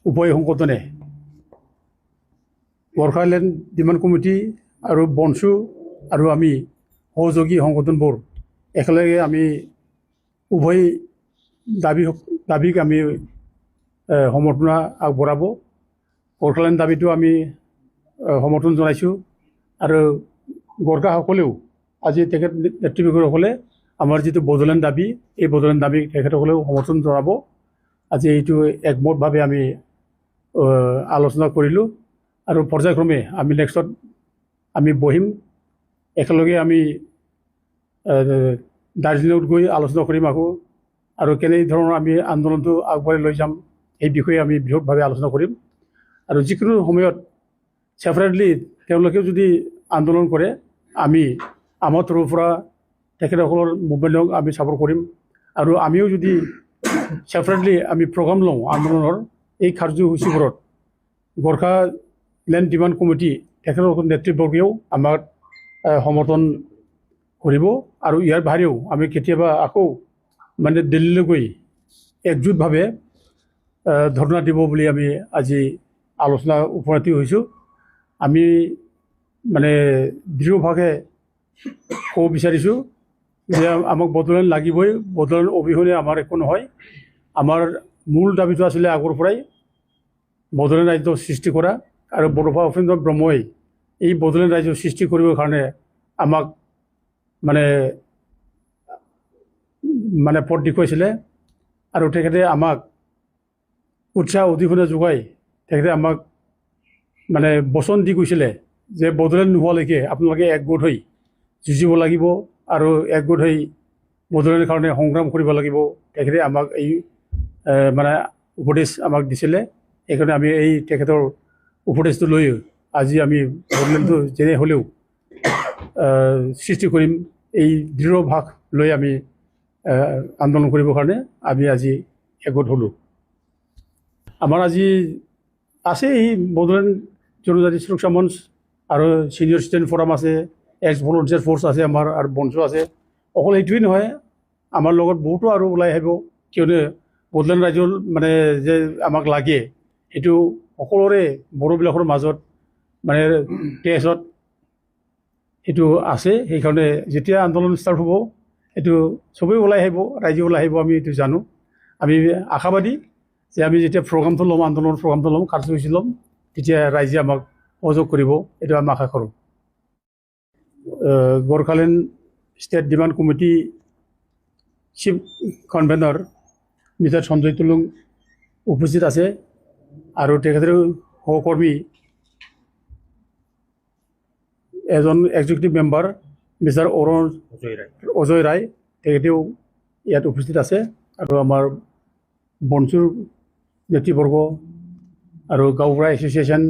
উভয় সংগঠনে Gorkhaland demand committee আৰু বনচু আৰু আমি সহযোগী সংগঠনবোৰ একেলগে আমি উভয় দাবীক আমি সমৰ্থন আগবঢ়াব। গোৰ্খালেণ্ড দাবীটো আমি সমৰ্থন জনাইছোঁ আৰু গোৰ্খাসকলেও আজি তেখেত নেতৃবৰ্গসকলে আমাৰ যিটো বড়োলেণ্ড দাবী এই বড়োলেণ্ড দাবী তেখেতসকলেও সমৰ্থন জনাব। আজি এইটো একমতভাৱে আমি আলোচনা কৰিলোঁ আৰু পৰ্যায়ক্ৰমে আমি নেক্সটত আমি বহিম, একেলগে আমি দাৰ্জিলিঙত গৈ আলোচনা কৰিম আকৌ আৰু কেনেধৰণৰ আমি আন্দোলনটো আগবঢ়াই লৈ যাম এই বিষয়ে আমি বৃহৎভাৱে আলোচনা কৰিম। আৰু যিকোনো সময়ত ছেপাৰেটলি তেওঁলোকেও যদি আন্দোলন কৰে আমি আমাৰ তৰফৰ পৰা তেখেতসকলৰ মুভমেণ্টক আমি ছাপোৰ্ট কৰিম। আৰু আমিও যদি ছেপাৰেটলি আমি প্ৰগ্ৰাম লওঁ আন্দোলনৰ এই কাৰ্যসূচীবোৰত গোৰ্খালেণ্ড ডিমাণ্ড কমিটি তেখেতসকলৰ নেতৃবৰ্গেও আমাক সমৰ্থন কৰিব। আৰু ইয়াৰ বাহিৰেও আমি কেতিয়াবা আকৌ মানে দিল্লীলৈ গৈ একজোটভাৱে ধৰ্ণা দিব বুলি আমি আজি আলোচনা উপনীত হৈছোঁ। আমি মানে দৃঢ়ভাৱে ক'ব বিচাৰিছোঁ যে আমাক বড়োলেণ্ড লাগিবই, বড়োলেণ্ড অবিহনে আমাৰ একো নহয়। আমাৰ মূল দাবীটো আছিলে আগৰ পৰাই বড়োলেণ্ড ৰাজ্য সৃষ্টি কৰা আৰু বড়োফা উপেন্দ্ৰ ব্ৰহ্মই এই বড়োলেণ্ড ৰাজ্য সৃষ্টি কৰিবৰ কাৰণে আমাক মানে পথ দেখুৱাইছিলে আৰু তেখেতে আমাক উৎসাহ অধিকনে যোগাই তেখেতে আমাক মানে বচন দি গৈছিলে যে বড়োলেণ্ড নোহোৱালৈকে আপোনালোকে একগোট হৈ যুঁজিব লাগিব আৰু একগোট হৈ বড়োলেণ্ডৰ কাৰণে সংগ্ৰাম কৰিব লাগিব। তেখেতে আমাক এই মানে উপদেশ আমাক দিছিলে। সেইকাৰণে আমি এই তেখেতৰ উপদেশটো লৈ আজি আমি বড়োলেণ্ডটো যেনে হ'লেও সৃষ্টি কৰিম এই দৃঢ় ভাষ লৈ আমি আন্দোলন কৰিবৰ কাৰণে আমি আজি একগোট হ'লোঁ। আমাৰ আজি আছে এই বড়োলেণ্ড জনজাতি সুৰক্ষা মঞ্চ আৰু ছিনিয়ৰ ষ্টুডেণ্ট ফৰাম আছে, এক্স ভলণ্টিয়াৰ ফ'ৰ্চ আছে আমাৰ আৰু বনচু আছে। অকল এইটোৱেই নহয়, আমাৰ লগত বহুতো আৰু ওলাই আহিব, কিয়নো বড়োলেণ্ড ৰাজ্যৰ মানে যে আমাক লাগে সেইটো সকলোৰে বড়োবিলাকৰ মাজত মানে তেজত সেইটো আছে। সেইকাৰণে যেতিয়া আন্দোলন ষ্টাৰ্ট হ'ব এইটো চবেই ওলাই আহিব, ৰাইজে ওলাই আহিব, আমি এইটো জানো। আমি আশাবাদী যে আমি যেতিয়া প্ৰগ্ৰামটো ল'ম, আন্দোলনৰ প্ৰগ্ৰামটো ল'ম, কাৰ্যসূচী ল'ম, তেতিয়া ৰাইজে আমাক সহযোগ কৰিব, এইটো আমি আশা কৰোঁ। Gorkhaland state demand committee chief convener mister Sanjay Tulung উপস্থিত আছে আৰু তেখেতৰ সহকৰ্মী এজন executive member mister Ajay Roy তেখেতেও ইয়াত উপস্থিত আছে আৰু আমাৰ বনচুৰ নেতৃবৰ্গ আৰু গাঁওবুঢ়া এছ'চিয়েশ্যন